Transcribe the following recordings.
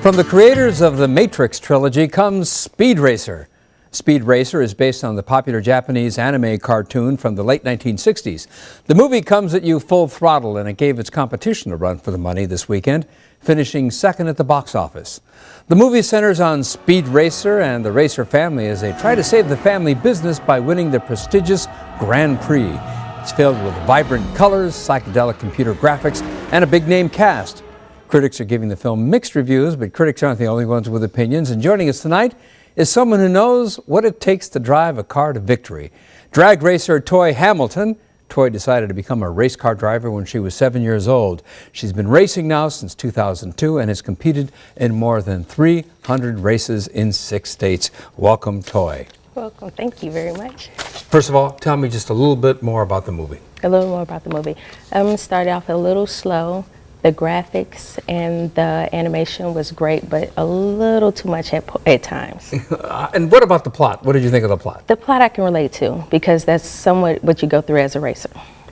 From the creators of the Matrix trilogy comes Speed Racer. Speed Racer is based on the popular Japanese anime cartoon from the late 1960s. The movie comes at you full throttle, and it gave its competition a run for the money this weekend, finishing second at the box office. The movie centers on Speed Racer and the Racer family as they try to save the family business by winning the prestigious Grand Prix. It's filled with vibrant colors, psychedelic computer graphics, and a big-name cast. Critics are giving the film mixed reviews, but critics aren't the only ones with opinions. And joining us tonight is someone who knows what it takes to drive a car to victory. Drag racer Toy Hamilton. Toy decided to become a race car driver when she was 7 years old. She's been racing now since 2002 and has competed in more than 300 races in 6 states. Welcome, Toy. Welcome. Thank you very much. First of all, tell me just a little bit more about the movie. A little more about the movie. Started off a little slow. The graphics and the animation was great, but a little too much at times. And what about the plot? What did you think of the plot? The plot I can relate to, because that's somewhat what you go through as a racer.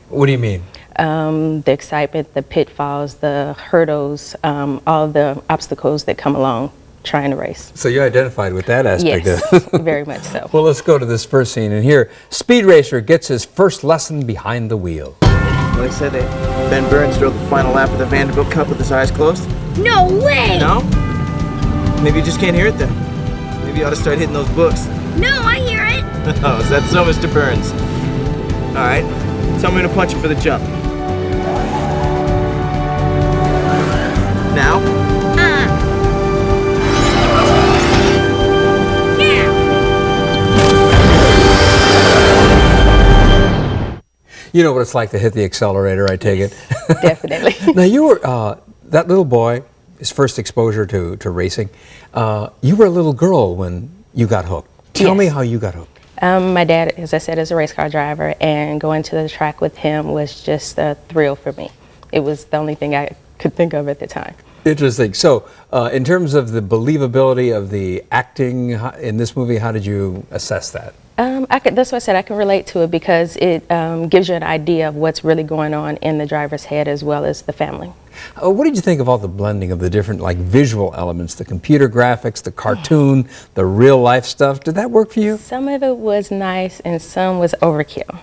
What do you mean? The excitement, the pitfalls, the hurdles, all the obstacles that come along trying to race. So you identified with that aspect yes, of it. very much so. Well, let's go to this first scene, and here, Speed Racer gets his first lesson behind the wheel. Well, they said Ben Burns drove the final lap of the Vanderbilt Cup with his eyes closed. No way! No? Maybe you just can't hear it then. Maybe you ought to start hitting those books. No, I hear it! Oh, is that so, Mr. Burns? All right, tell me to punch him for the jump. Now? You know what it's like to hit the accelerator, I take it? Definitely. Now, you were, that little boy, his first exposure to racing, you were a little girl when you got hooked. Tell me how you got hooked. My dad, as I said, is a race car driver, and going to the track with him was just a thrill for me. It was the only thing I could think of at the time. Interesting. So, in terms of the believability of the acting in this movie, how did you assess that? That's what I said. I can relate to it because it gives you an idea of what's really going on in the driver's head as well as the family. What did you think of all the blending of the different visual elements, the computer graphics, the cartoon, the real life stuff? Did that work for you? Some of it was nice and some was overkill.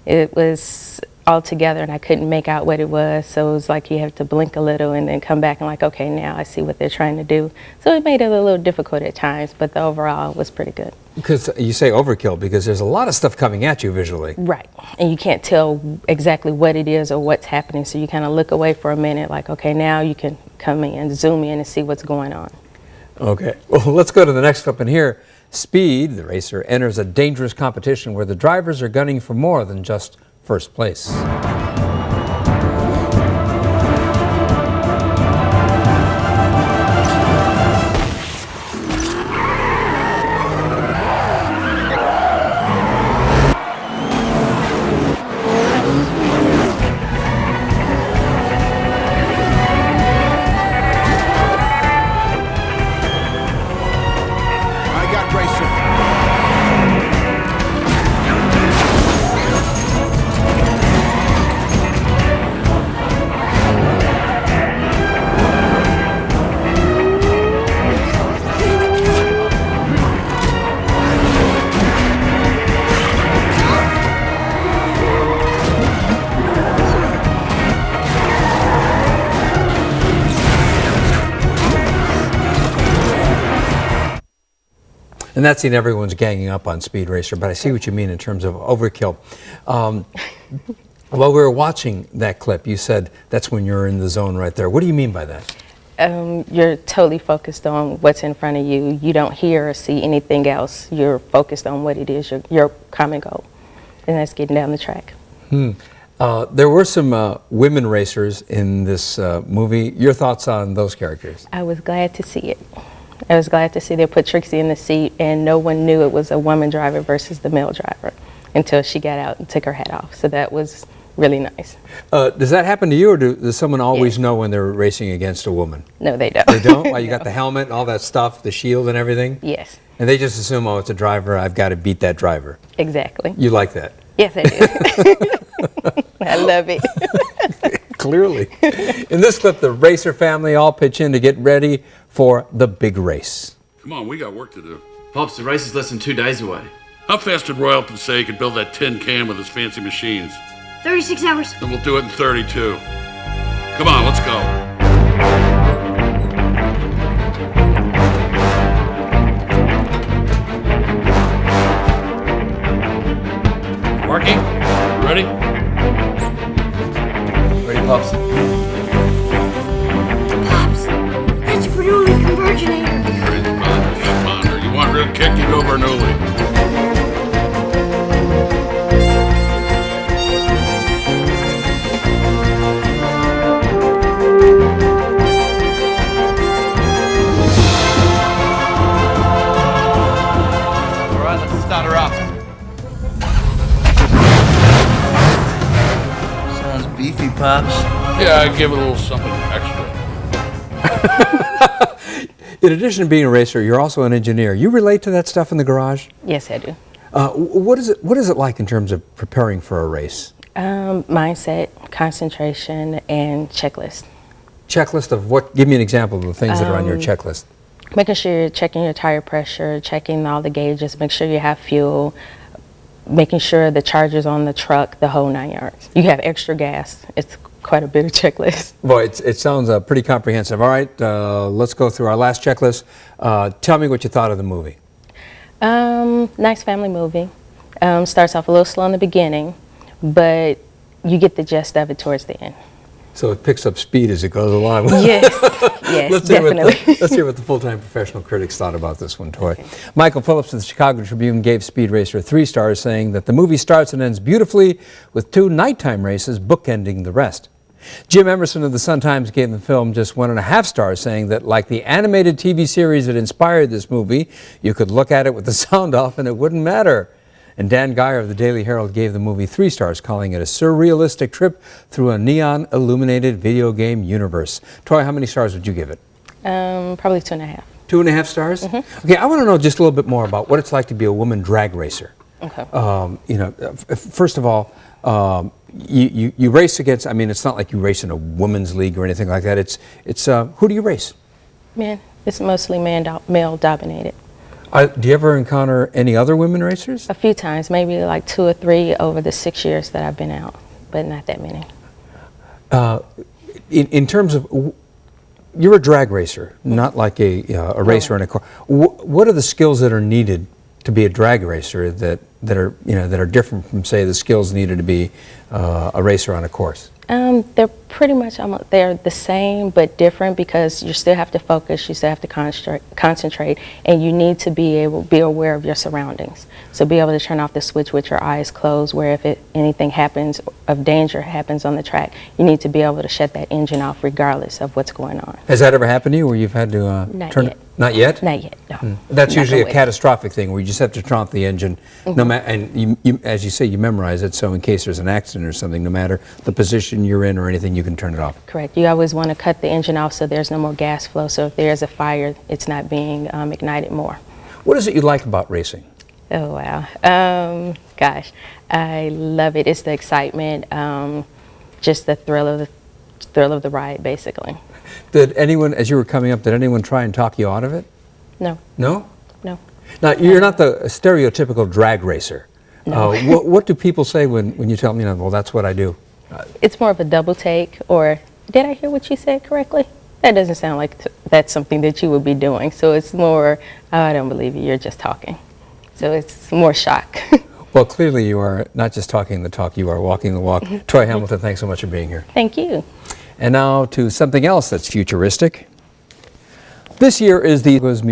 It was all together and I couldn't make out what it was, so it was like you have to blink a little and then come back and like, okay, now I see what they're trying to do. So it made it a little difficult at times, but the overall was pretty good. Because you say overkill because there's a lot of stuff coming at you visually. Right, and you can't tell exactly what it is or what's happening, so you kind of look away for a minute like, okay, now you can come in, zoom in and see what's going on. Okay, well, let's go to the next clip, and here, Speed, the racer, enters a dangerous competition where the drivers are gunning for more than just first place. I got Racer. And that scene, everyone's ganging up on Speed Racer, but I see what you mean in terms of overkill. While we were watching that clip, you said that's when you're in the zone right there. What do you mean by that? You're totally focused on what's in front of you. You don't hear or see anything else. You're focused on what it is, your common goal, and that's getting down the track. There were some women racers in this movie. Your thoughts on those characters? I was glad to see it. I was glad to see they put Trixie in the seat and no one knew it was a woman driver versus the male driver until she got out and took her hat off. So that was really nice. Does that happen to you, or does someone always know when they're racing against a woman? No, they don't. They don't? Why, you got the helmet and all that stuff, the shield and everything? Yes. And they just assume, oh, it's a driver, I've got to beat that driver. Exactly. You like that? Yes, I do. I love it. Clearly. In this clip, the racer family all pitch in to get ready for the big race. Come on, we got work to do. Pops, the race is less than 2 days away. How fast did Roy Upton say he could build that tin can with his fancy machines? 36 hours. Then we'll do it in 32. Come on, let's go. Marky, ready? Ready, Pops? Pops, that's Bernoulli Converginator. Responder. You want real kick, you go Bernoulli. All right, let's start her up. Sounds beefy, Pops. Yeah, I give it a little something extra. In addition to being a racer, you're also an engineer. You relate to that stuff in the garage? Yes, I do. What is it like in terms of preparing for a race? Mindset, concentration, and checklist. Checklist of what? Give me an example of the things that are on your checklist. Making sure you're checking your tire pressure, checking all the gauges, make sure you have fuel, making sure the charger's on the truck, the whole 9 yards. You have extra gas. It's quite a bit of checklist. Boy, it sounds pretty comprehensive. All right, let's go through our last checklist. Tell me what you thought of the movie. Nice family movie. Starts off a little slow in the beginning, but you get the gist of it towards the end. So it picks up speed as it goes along. Yes, yes, definitely. Let's hear what the full-time professional critics thought about this one, Toy. Okay. Michael Phillips of the Chicago Tribune gave Speed Racer 3 stars, saying that the movie starts and ends beautifully with 2 nighttime races bookending the rest. Jim Emerson of the Sun-Times gave the film just 1.5 stars, saying that like the animated TV series that inspired this movie, you could look at it with the sound off and it wouldn't matter. And Dan Geyer of the Daily Herald gave the movie 3 stars, calling it a surrealistic trip through a neon-illuminated video game universe. Troy, how many stars would you give it? Probably 2.5. 2.5 stars? Mm-hmm. Okay, I want to know just a little bit more about what it's like to be a woman drag racer. Okay. You know, first of all, you race against, I mean, it's not like you race in a women's league or anything like that. It's who do you race? Men. It's mostly male-dominated. Do you ever encounter any other women racers? A few times, maybe like 2 or 3 over the 6 years that I've been out, but not that many. In terms of, you're a drag racer, not like a racer in a car. What are the skills that are needed to be a drag racer that are different from, say, the skills needed to be a racer on a course? They're pretty much they're the same but different, because you still have to focus, you still have to concentrate, and you need to be aware of your surroundings. So be able to turn off the switch with your eyes closed, where if anything happens of danger happens on the track, you need to be able to shut that engine off regardless of what's going on. Has that ever happened to you where you've had to turn yet. it? Not yet? Not yet, no. That's usually a catastrophic thing where you just have to turn off the engine, no matter, and you, as you say, you memorize it, so in case there's an accident or something, no matter the position you're in or anything, you can turn it off. Correct. You always want to cut the engine off so there's no more gas flow, so if there's a fire, it's not being ignited more. What is it you like about racing? Oh, wow. Gosh, I love it. It's the excitement, just the thrill of the ride, basically. Did anyone, as you were coming up, did anyone try and talk you out of it? No. No? No. Now, you're not the stereotypical drag racer. No. What do people say when you tell them, well, that's what I do? It's more of a double take, or did I hear what you said correctly? That doesn't sound like that's something that you would be doing. So it's more, oh, I don't believe you, you're just talking. So it's more shock. Well, clearly you are not just talking the talk, you are walking the walk. Troy Hamilton, thanks so much for being here. Thank you. And now to something else that's futuristic. This year is the Museum